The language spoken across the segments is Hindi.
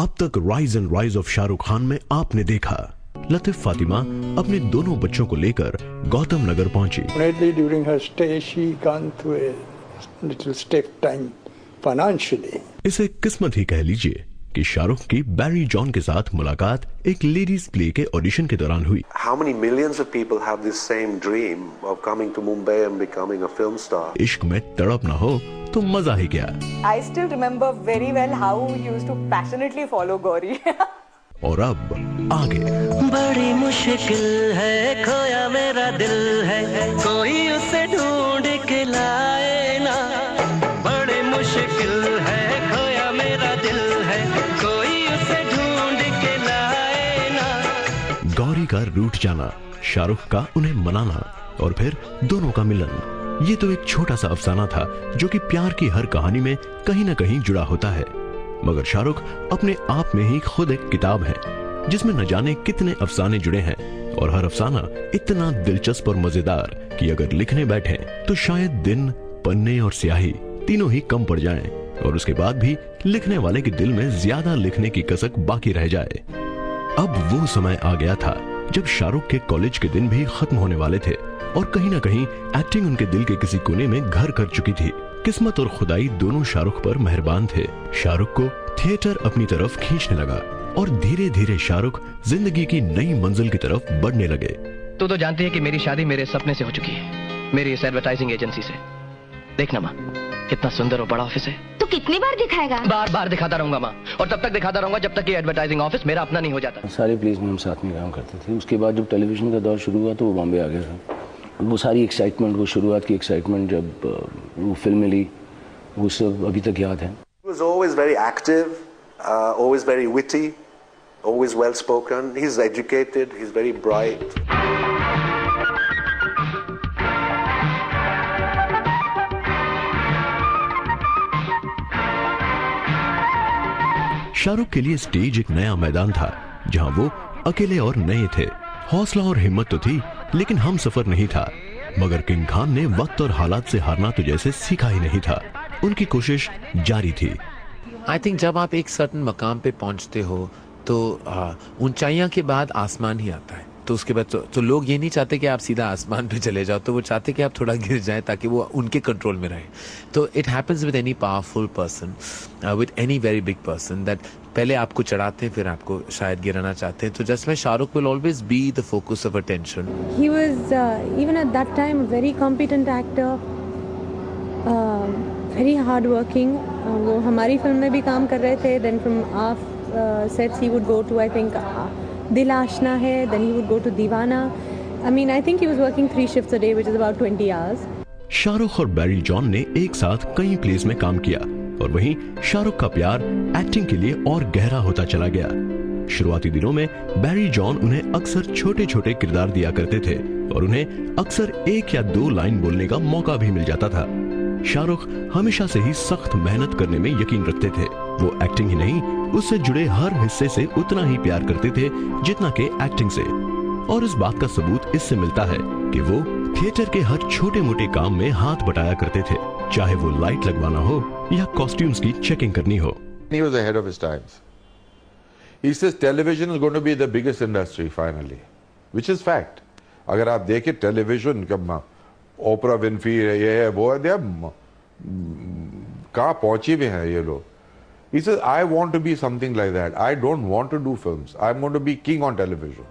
अब तक rise and rise of Shahrukh Khan में आपने देखा लतीफ फातिमा अपने दोनों बच्चों को लेकर गौतम नगर पहुंची। During her stay, she gone through a little stiff time financially. इसे किस्मत ही कह लीजिए कि शाहरुख की बैरी जॉन के साथ मुलाकात एक लेडीज प्ले के ऑडिशन के दौरान हुई। How many millions of people have this same dream of coming to Mumbai and becoming a film star? इश्क में तड़प न हो तो मजा ही क्या। I still remember very well how he used to passionately follow Gauri. और अब आगे। बड़ी मुश्किल है खोया मेरा दिल है कोई उसे ढूंढ के लाए ना। बड़ी मुश्किल है खोया मेरा दिल है कोई उसे ढूंढ के लाए ना। गौरी का रूठ जाना, शाहरुख का उन्हें मनाना और फिर दोनों का मिलन, ये तो एक छोटा सा अफसाना था जो कि प्यार की हर कहानी में कहीं न कहीं जुड़ा होता है। मगर शाहरुख अपने आप में ही खुद एक किताब है जिसमें न जाने कितने अफसाने जुड़े हैं और हर अफसाना इतना दिलचस्प और मजेदार कि अगर लिखने बैठे तो शायद दिन, पन्ने और स्याही तीनों ही कम पड़ जाएं और उसके बाद भी लिखने वाले के दिल में ज्यादा लिखने की कसक बाकी रह जाए। अब वो समय आ गया था जब शाहरुख के कॉलेज के दिन भी खत्म होने वाले थे और कहीं ना कहीं एक्टिंग उनके दिल के किसी कोने में घर कर चुकी थी। किस्मत और खुदाई दोनों शाहरुख पर मेहरबान थे। शाहरुख को थिएटर अपनी तरफ खींचने लगा और धीरे धीरे शाहरुख जिंदगी की नई मंजिल की तरफ बढ़ने लगे। तू तो जानती है कि मेरी शादी मेरे सपने से हो चुकी है, मेरी इस एडवर्टाइजिंग एजेंसी से। देखना माँ, कितना सुंदर और बड़ा ऑफिस है। तो कितनी बार दिखाएगा? बार बार दिखाता रहूंगा माँ, और तब तक दिखाता रहूंगा जब तक ये एडवर्टाइजिंग ऑफिस मेरा अपना नहीं हो जाता। सारे प्लेस में हम साथ में काम करते थे। उसके बाद जब टेलीविजन का दौर शुरू हुआ तो वो बॉम्बे आ गया था। वो सारी एक्साइटमेंट, वो शुरुआत की एक्साइटमेंट, जब वो फिल्म मिली, वो सब अभी तक याद है। He was always very active, always very witty, always well spoken. He's educated, he's very bright. Shahrukh के लिए स्टेज एक नया मैदान था जहां वो अकेले और नए थे। हौसला और हिम्मत तो थी लेकिन हम सफर नहीं था। मगर किंग खान ने वक्त और हालात से हारना तो जैसे सीखा ही नहीं था। उनकी कोशिश जारी थी। आई थिंक जब आप एक सर्टेन मकाम पे पहुंचते हो तो ऊंचाइयां के बाद आसमान ही आता है। तो उसके बाद तो लोग ये नहीं चाहते कि आप सीधा आसमान पे चले जाओ, तो वो चाहते कि आप थोड़ा गिर जाए ताकि वो उनके कंट्रोल में रहे। तो it happens with any powerful person, with any very big person, that पहले आपको चढ़ाते हैं फिर आपको शायद गिराना चाहते हैं। तो जस्ट में Shahrukh will always be the focus of attention. He was even at that time a very competent actor, very hard working. वो हमारी फिल्म में भी काम कर रहे थे। Then from off sets he would go to, I think, Dil Aashna है, then he would go to दीवाना। I mean, I think he was working 3 shifts a day, which is about 20 hours. Shahrukh और बैरी जॉन ने एक साथ कई प्लेस में काम किया और वहीं शाहरुख का प्यार एक्टिंग के लिए और गहरा होता चला गया। शुरुआती दिनों में बैरी जॉन उन्हें अक्सर छोटे छोटे किरदार दिया करते थे और उन्हें अक्सर 1 या 2 लाइन बोलने का मौका भी मिल जाता था। शाहरुख हमेशा से ही सख्त मेहनत करने में यकीन रखते थे। वो एक्टिंग ही नहीं, उससे जुड़े हर हिस्से से उतना ही प्यार करते थे जितना के एक्टिंग से। और इस बात का सबूत इससे मिलता है कि वो थिएटर के हर छोटे मोटे काम में हाथ बटाया करते थे, चाहे वो लाइट लगवाना हो या कॉस्ट्यूम्स की चेकिंग करनी हो। He was ahead of his times. He says television is going to be the biggest industry finally, which is fact. अगर आप देखें टेलीविजन का, ओपरा विनफ्री है, ये है, वो है, कहाँ पहुंचे हुए हैं ये लोग। He says, I want to be something like that. I don't want to do films. I'm going to be king on television.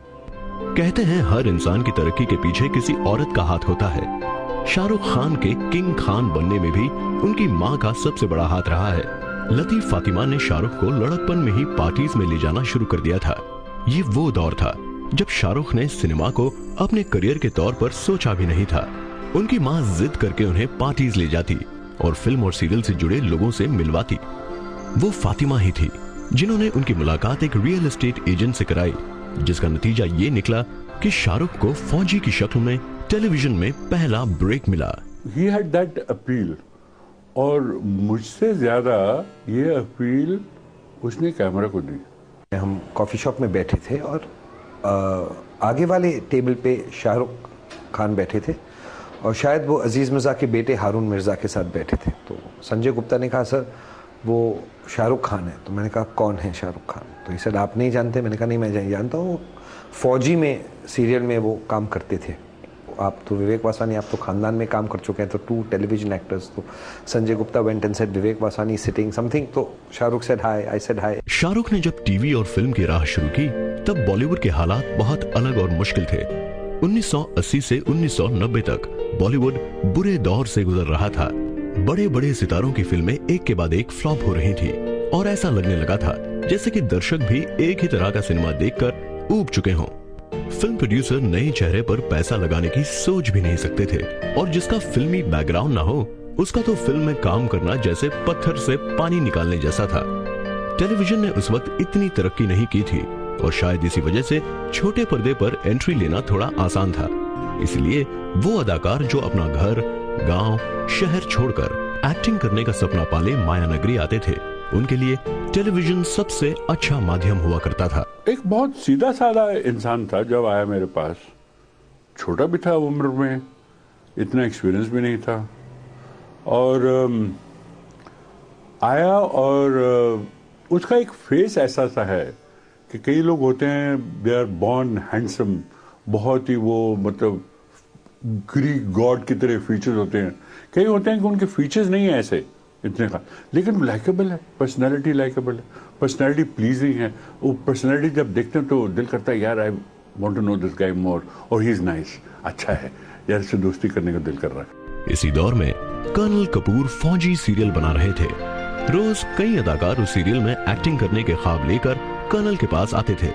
कहते हैं हर इंसान की तरक्की के पीछे किसी औरत का हाथ होता है। शाहरुख खान के किंग खान बनने में भी उनकी मां का सबसे बड़ा हाथ रहा है। लतीफ फातिमा ने शाहरुख को लड़कपन में ही पार्टीज में ले जाना शुरू कर दिया था। ये वो दौर था जब शाहरुख ने सिनेमा को अपने करियर के तौर पर सोचा भी नहीं था। उनकी मां जिद करके उन्हें पार्टीज ले जाती और फिल्म और सीरियल से जुड़े लोगों से मिलवाती। वो फातिमा ही थी जिन्होंने उनकी मुलाकात एक रियल एस्टेट एजेंट से कराई, जिसका नतीजा ये निकला कि शाहरुख को फौजी की शक्ल में टेलीविजन में पहला ब्रेक मिला। He had that appeal, और मुझसे ज्यादा ये अपील उसने कैमरा को दी। हम कॉफी शॉप में बैठे थे और आगे वाले टेबल पे शाहरुख खान बैठे थे और शायद वो अजीज मिर्जा के बेटे हारून मिर्जा के साथ बैठे थे। तो संजय गुप्ता ने कहा, सर वो शाहरुख खान है। तो मैंने कहा कौन है शाहरुख खान? तो ये सर आप नहीं जानते? मैंने कहा नहीं मैं जानता हूँ, फौजी में सीरियल में वो काम करते थे। आप तो विवेक वासानी, आप तो खानदान में काम कर चुके हैं, तो 2 टेलीविजन एक्टर्स। तो Sanjay Gupta went and said Vivek Vasani sitting something, तो Shahrukh said hi, I said hi. Shahrukh ने जब टीवी और फिल्म की राह शुरू की तब बॉलीवुड के हालात बहुत अलग और मुश्किल थे। 1980 से 1990 तक बॉलीवुड बुरे दौर से गुजर रहा था। बड़े बड़े सितारों की फिल्में एक के बाद एक फ्लॉप हो रही थी और ऐसा लगने लगा था जैसे कि दर्शक भी एक ही तरह का सिनेमा देखकर ऊब चुके हों। फिल्म प्रोड्यूसर नए चेहरे पर पैसा लगाने की सोच भी नहीं सकते थे और जिसका फिल्मी बैकग्राउंड ना हो उसका तो फिल्म में काम करना जैसे पत्थर से पानी निकालने जैसा था। टेलीविजन ने उस वक्त इतनी तरक्की नहीं की थी और शायद इसी वजह से छोटे पर्दे पर एंट्री लेना थोड़ा आसान था। इसलिए वो अदाकार जो अपना घर, गांव, शहर छोड़कर एक्टिंग करने का सपना पाले मायानगरी आते थे, उनके लिए टेलीविजन सबसे अच्छा माध्यम हुआ करता था। एक बहुत सीधा साधा इंसान था जब आया मेरे पास। छोटा भी था उम्र में, इतना एक्सपीरियंस भी नहीं था, और आया और उसका एक फेस ऐसा सा है कि कई लोग होते हैं दे आर बॉर्न हैंडसम, बहुत ही वो मतलब ग्रीक गॉड की तरह फीचर्स होते हैं। कई होते हैं कि उनके फीचर्स नहीं है ऐसे इतने का, लेकिन लाइकेबल है, पर्सनैलिटी लाइकेबल है, पर्सनैलिटी प्लीजिंग है। वो पर्सनैलिटी जब देखते हैं तो दिल करता है यार I want to know this guy more, और ही इज नाइस, अच्छा है यार, इससे दोस्ती करने का दिल कर रहा है। इसी दौर में कर्नल कपूर फौजी सीरियल बना रहे थे। रोज कई अदाकार उस सीरियल में एक्टिंग करने के ख्वाब लेकर कर्नल के पास आते थे।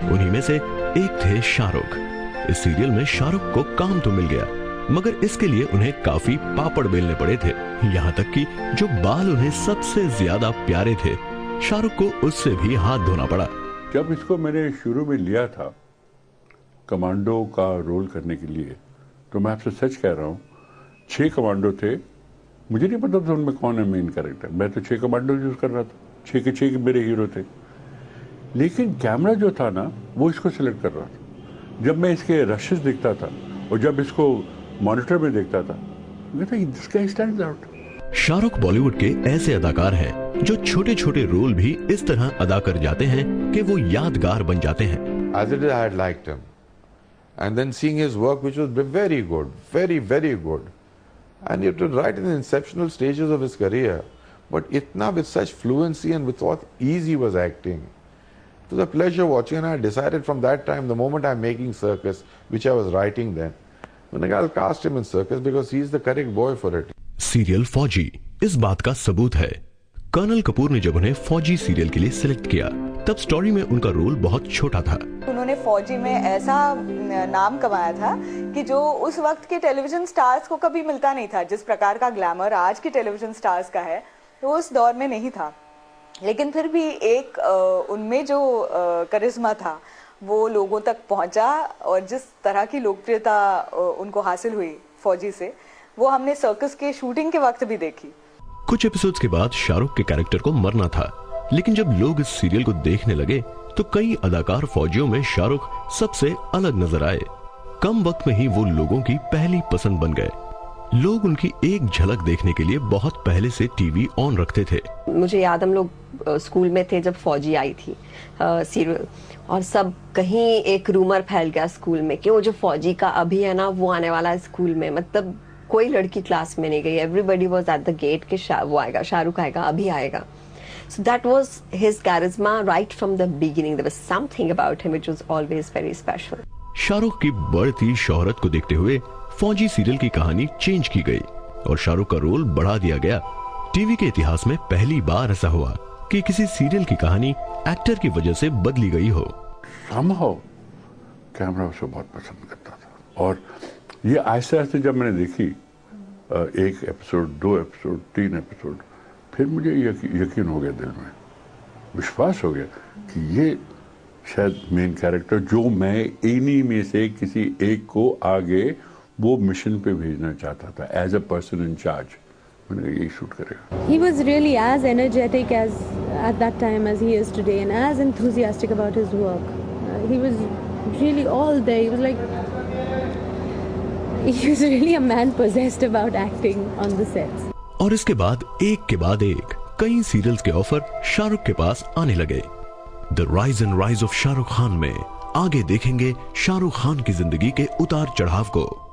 उन्हीं में से एक थे शाहरुख। इस सीरियल में शाहरुख को काम तो मिल गया, मगर इसके लिए उन्हें काफी पापड़ बेलने पड़े थे। यहाँ तक कि जो बाल उन्हें सबसे ज्यादा प्यारे थे, शाहरुख को उससे भी हाथ धोना पड़ा। जब इसको मैंने शुरू में लिया था कमांडो का रोल करने के लिए, तो मैं आपसे सच कह रहा हूँ 6 कमांडो थे, मुझे नहीं पता था उनमें कौन है मेन कैरेक्टर। मैं तो 6 कमांडो यूज कर रहा था, 6 के 6 मेरे हीरो थे, लेकिन कैमरा जो था ना वो इसको सिलेक्ट कर रहा था। जब मैं इसके रशेस देखता था और जब इसको मॉनिटर में देखता था, मैं था this guy stands out. Shahrukh Bollywood के ऐसे अदाकार हैं जो छोटे छोटे रोल भी इस तरह अदा कर जाते हैं कि वो यादगार बन जाते हैं। As it is, I had liked him, and then seeing his work, which was very good, very good, and it was right in the inceptional stages of his career, but itna with such fluency and with what ease he was acting. It was a pleasure watching, and I decided from that time, the moment I'm making Circus, which I was writing then, I'll cast him in Circus because he's the correct boy for it. Serial फौजी इस बात का सबूत है। कर्नल कपूर ने जब उन्हें फौजी सीरियल के लिए सिलेक्ट किया, तब स्टोरी में उनका रोल बहुत छोटा था। उन्होंने फौजी में ऐसा नाम कमाया था कि जो उस वक्त के टेलीविजन स्टार्स को कभी मिलता नहीं था। जिस प्रकार का ग्लैमर आज के टेलीविजन स्टार्स का है, वो उस दौर में नहीं था। लेकिन फिर भी एक उनमें जो करिश्मा था वो लोगों तक पहुंचा, और जिस तरह की लोकप्रियता उनको हासिल हुई फौजी से, वो हमने सर्कस के शूटिंग के वक्त भी देखी। कुछ एपिसोड्स के बाद शाहरुख के कैरेक्टर को मरना था, लेकिन जब लोग इस सीरियल को देखने लगे तो कई अदाकार फौजियों में शाहरुख सबसे अलग नजर आए। कम वक्त में ही वो लोगों की पहली पसंद बन गए। लोग उनकी एक झलक देखने के लिए बहुत पहले से टीवी ऑन रखते थे। मुझे याद, हम लोग स्कूल में थे जब फौजी आई थी सीरियल, और सब कहीं एक रूमर फैल गया स्कूल में कि वो जो फौजी का अभी है ना वो आने वाला है स्कूल में। मतलब कोई लड़की क्लास में नहीं गई, everybody was at the gate कि वो आएगा, शाहरुख आएगा, अभी आएगा। So that was his charisma right from the beginning. There was something about him which was always very special. Shahrukh की बढ़ती शोहरत को देखते हुए फौजी सीरियल की कहानी चेंज की गई और शाहरुख का रोल बढ़ा दिया गया। टीवी के इतिहास में पहली बार ऐसा हुआ कि किसी सीरियल की कहानी एक्टर की वजह से बदली गई हो। Somehow कैमरा उसे बहुत पसंद करता था, और ये आहिस्ते आहिस्ते जब मैंने देखी 1 एपिसोड, 2 एपिसोड, 3 एपिसोड, फिर मुझे यकीन हो गया, दिल में विश्वास हो गया कि ये शायद मेन कैरेक्टर जो मैं इन्हीं में से किसी एक को आगे वो मिशन पे भेजना चाहता था as a person in charge, मैंने कहा यही शूट करेगा। He was really as energetic as at that time as he is today, and as enthusiastic about his work. He was really all there. He was like, he was really a man possessed about acting on the sets. और इसके बाद एक के बाद एक कई सीरियल्स के ऑफर शाहरुख के पास आने लगे। The rise and rise of Shahrukh Khan में आगे देखेंगे शाहरुख खान की जिंदगी के उतार चढ़ाव को।